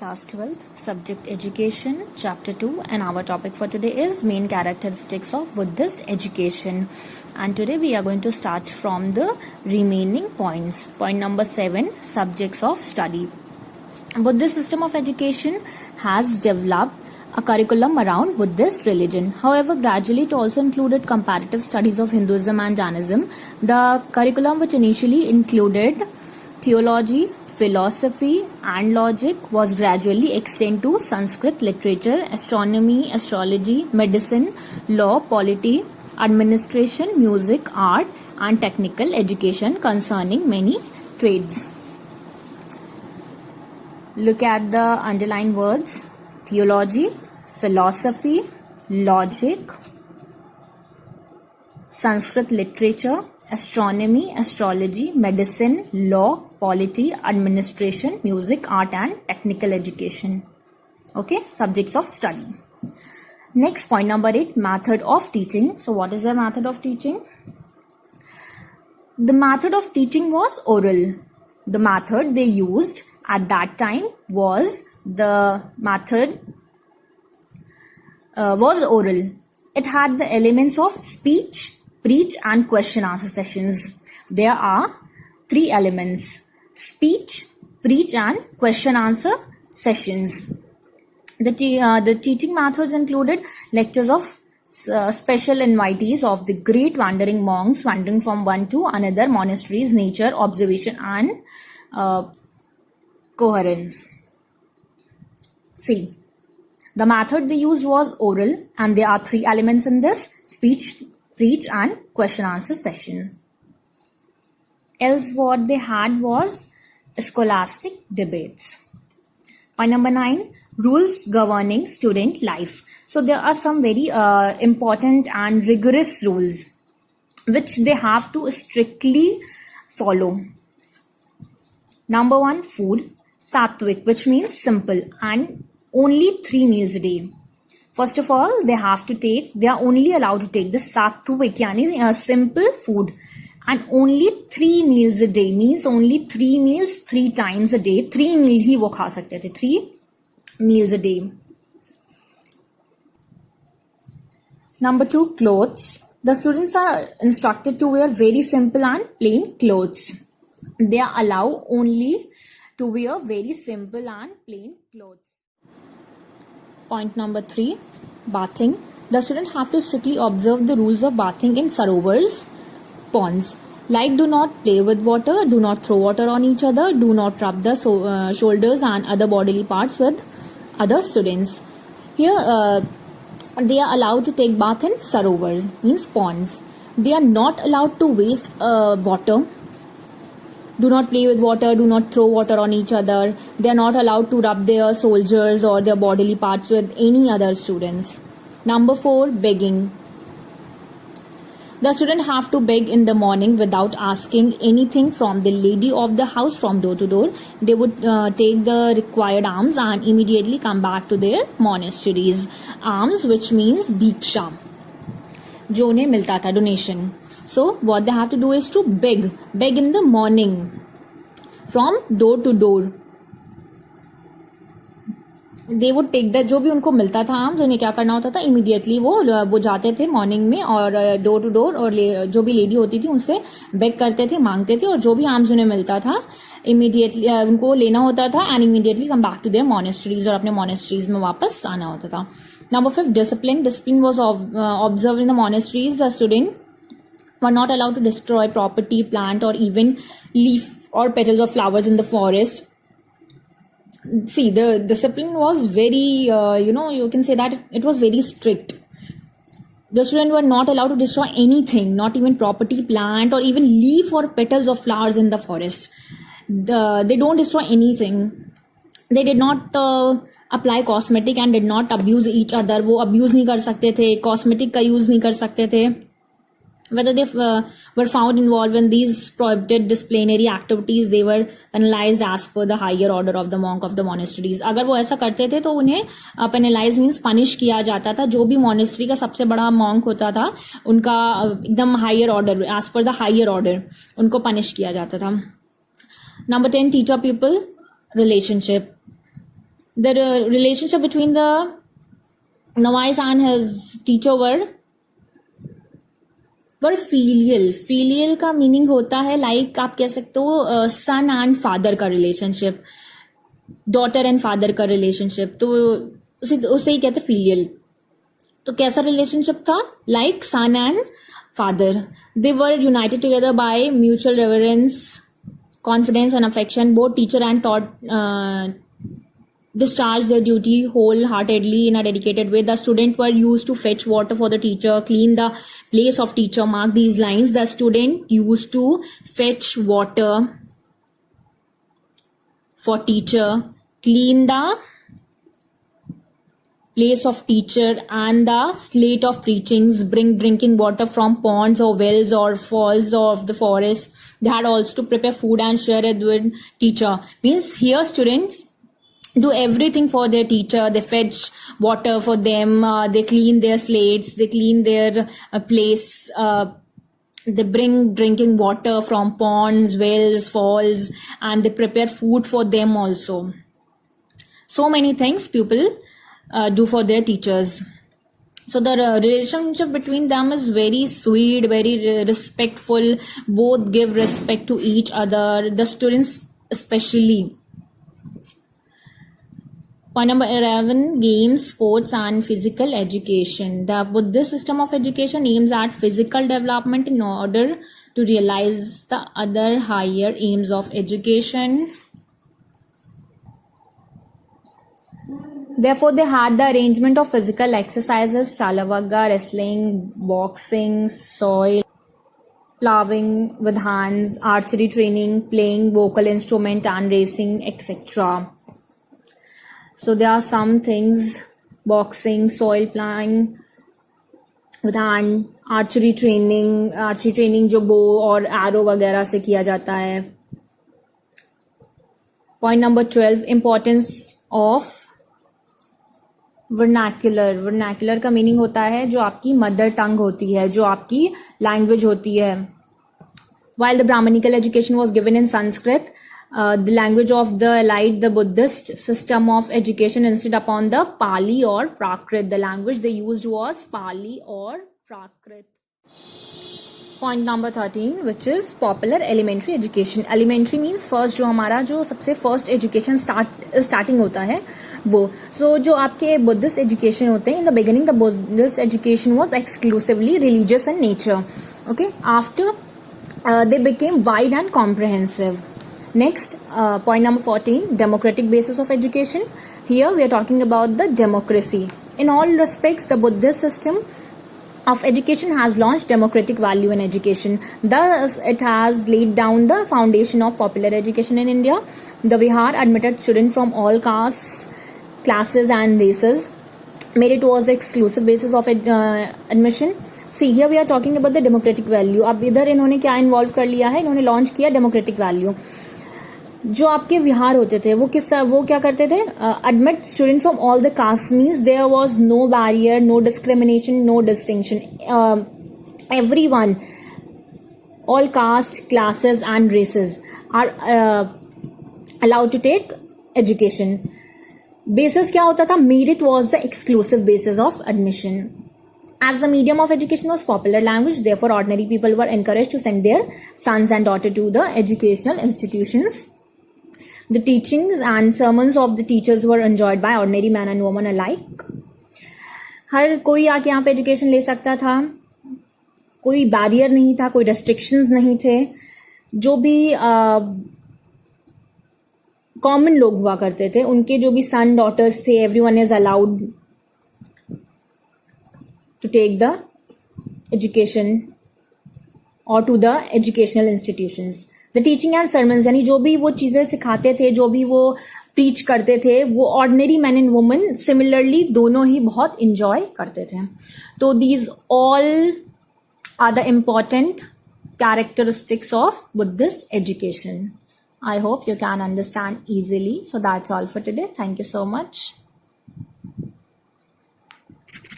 Class 12th, Subject Education, Chapter 2, and our topic for today is Main Characteristics of Buddhist Education. And today we are going to start from the remaining points. Point number 7, Subjects of Study. Buddhist system of education has developed a curriculum around Buddhist religion. However, gradually it also included comparative studies of Hinduism and Jainism. The curriculum, which initially included theology, philosophy and logic, was gradually extended to Sanskrit literature, astronomy, astrology, medicine, law, polity, administration, music, art and technical education concerning many trades. Look at the underlined words: theology, philosophy, logic, Sanskrit literature, astronomy, astrology, medicine, law, polity, administration, music, art and technical education. Okay, subjects of study. Next, point number 8, method of teaching. So what is the method of teaching? The method of teaching was oral. The method they used at that time was oral. It had the elements of speech, preach and question answer sessions. There are 3 elements: speech, preach and question answer sessions. The teaching methods included lectures of special invitees of the great wandering monks wandering from one to another, monasteries, nature, observation and coherence. See, the method they used was oral and there are 3 elements in this: speech, preach and question answer sessions. Else what they had was scholastic debates. Point number 9, rules governing student life. So there are some very important and rigorous rules which they have to strictly follow. Number 1, food, sattvic, which means simple and only 3 meals a day. First of all, they are only allowed to take the sattvic, yani simple food, and only 3 meals a day, means only 3 meals 3 times a day. 3 meal ही वो खा सकते थे, 3 meals a day. Number 2, clothes. The students are instructed to wear very simple and plain clothes. They are allowed only to wear very simple and plain clothes. Point number 3, bathing. The students have to strictly observe the rules of bathing in sarovars, ponds. Like, do not play with water, do not throw water on each other, do not rub the shoulders and other bodily parts with other students. Here they are allowed to take bath in sarovars, means ponds. They are not allowed to waste water. Do not play with water, do not throw water on each other. They are not allowed to rub their shoulders or their bodily parts with any other students. Number 4, begging. The students have to beg in the morning without asking anything from the lady of the house from door to door. They would take the required alms and immediately come back to their monasteries. Alms, which means bhiksha, जो उन्हें मिलता था, donation. So what they have to do is to beg in the morning from door to door. They would take the जो भी उनको मिलता था आम, उन्हें क्या करना होता था, इमीडिएटली वो जाते थे मॉर्निंग में और डोर टू डोर, और जो भी लेडी होती थी उनसे बेग करते थे, मांगते थे, और जो भी आर्म्स उन्हें मिलता था इमीडिएटली उनको लेना होता था and immediately come back to their monasteries, और अपने मोनेस्ट्रीज में वापस आना होता था. Number 5, discipline. Discipline was observe in the monasteries. The student were not allowed to destroy property, plant or even leaf or petals of flowers in the forest. See, the discipline was very, you can say that it was very strict. The students were not allowed to destroy anything, not even property, plant or even leaf or petals of flowers in the forest. They don't destroy anything. They did not apply cosmetic and did not abuse each other. वो abuse नहीं कर सकते थे, cosmetic का use नहीं कर सकते थे. Whether they were found involved in these prohibited disciplinary activities, they were penalized as per the higher order of the monk of the monasteries. अगर वो ऐसा करते थे तो उन्हें penalize means punish किया जाता था. जो भी monastery का सबसे बड़ा monk होता था उनका एकदम higher order, as per the higher order उनको punish किया जाता था. Number 10, teacher pupil relationship. The relationship between the Nawais and his teacher were filial. Filial का मीनिंग होता है लाइक आप कह सकते हो सन एंड फादर का रिलेशनशिप, डॉटर एंड फादर का रिलेशनशिप, तो उसे ही कहते फीलियल. तो कैसा रिलेशनशिप था? Like son and father. They were united together by mutual reverence, confidence and affection. Both teacher and taught discharged their duty wholeheartedly in a dedicated way. The students were used to fetch water for the teacher, clean the place of teacher. Mark these lines. The student used to fetch water for teacher, clean the place of teacher and the slate of preachings, bring drinking water from ponds or wells or falls of the forest. They had also to prepare food and share it with teacher. Means here students do everything for their teacher. They fetch water for them, they clean their slates, they clean their place, they bring drinking water from ponds, wells, falls, and they prepare food for them also. So many things people do for their teachers. So the relationship between them is very sweet, very respectful. Both give respect to each other, the students especially. Point number 11, games, sports and physical education. The Buddhist system of education aims at physical development in order to realize the other higher aims of education. Therefore, they had the arrangement of physical exercises, chalavagga, wrestling, boxing, soil, plowing with hands, archery training, playing vocal instrument and racing, etc. So there are some things: boxing, soil plowing with hand, archery training जो bow और arrow वगैरह से किया जाता है. Point number 12, importance of vernacular का meaning होता है जो आपकी मदर टंग होती है, जो आपकी लैंग्वेज होती है. While the Brahmanical education was given in Sanskrit, the language of the elite, the Buddhist system of education insisted upon the Pali or Prakrit. The language they used was Pali or Prakrit. Point number 13, which is popular elementary education. Elementary means first, जो हमारा जो सबसे first education starting होता है वो. So जो आपके Buddhist education होते हैं, in the beginning the Buddhist education was exclusively religious in nature. Okay, after they became wide and comprehensive. Next, point number 14, democratic basis of education. Here we are talking about the democracy. In all respects, the Buddhist system of education has launched democratic value in education. Thus, it has laid down the foundation of popular education in India. The Vihar admitted students from all castes, classes and races. Merit was the exclusive basis of admission. See, here we are talking about the democratic value. अब इधर इन्होंने क्या involve कर लिया है? इन्होंने launch किया democratic value. जो आपके विहार होते थे वो क्या करते थे? Admit student from all the caste, means there was no barrier, no discrimination, no distinction. Everyone, all caste, classes and races are allowed to take education. Basis क्या होता था? Merit was the exclusive basis of admission. As the medium of education was popular language, therefore ordinary people were encouraged to send their sons and daughters to the educational institutions. The teachings and sermons of the teachers were enjoyed by ordinary man and woman alike. हर कोई आके यहाँ पे education ले सकता था, कोई barrier नहीं था, कोई रेस्ट्रिक्शंस नहीं थे. जो भी कॉमन लोग हुआ करते थे, उनके जो भी सन डॉटर्स थे, everyone is allowed to take the education और to the educational institutions. The teaching and sermons, यानी जो भी वो चीजें सिखाते थे, जो भी वो प्रीच करते थे, वो ordinary man and women similarly दोनों ही बहुत इंजॉय करते थे. तो these all are the important characteristics of Buddhist education. I hope you can understand easily. So that's all for today. Thank you so much.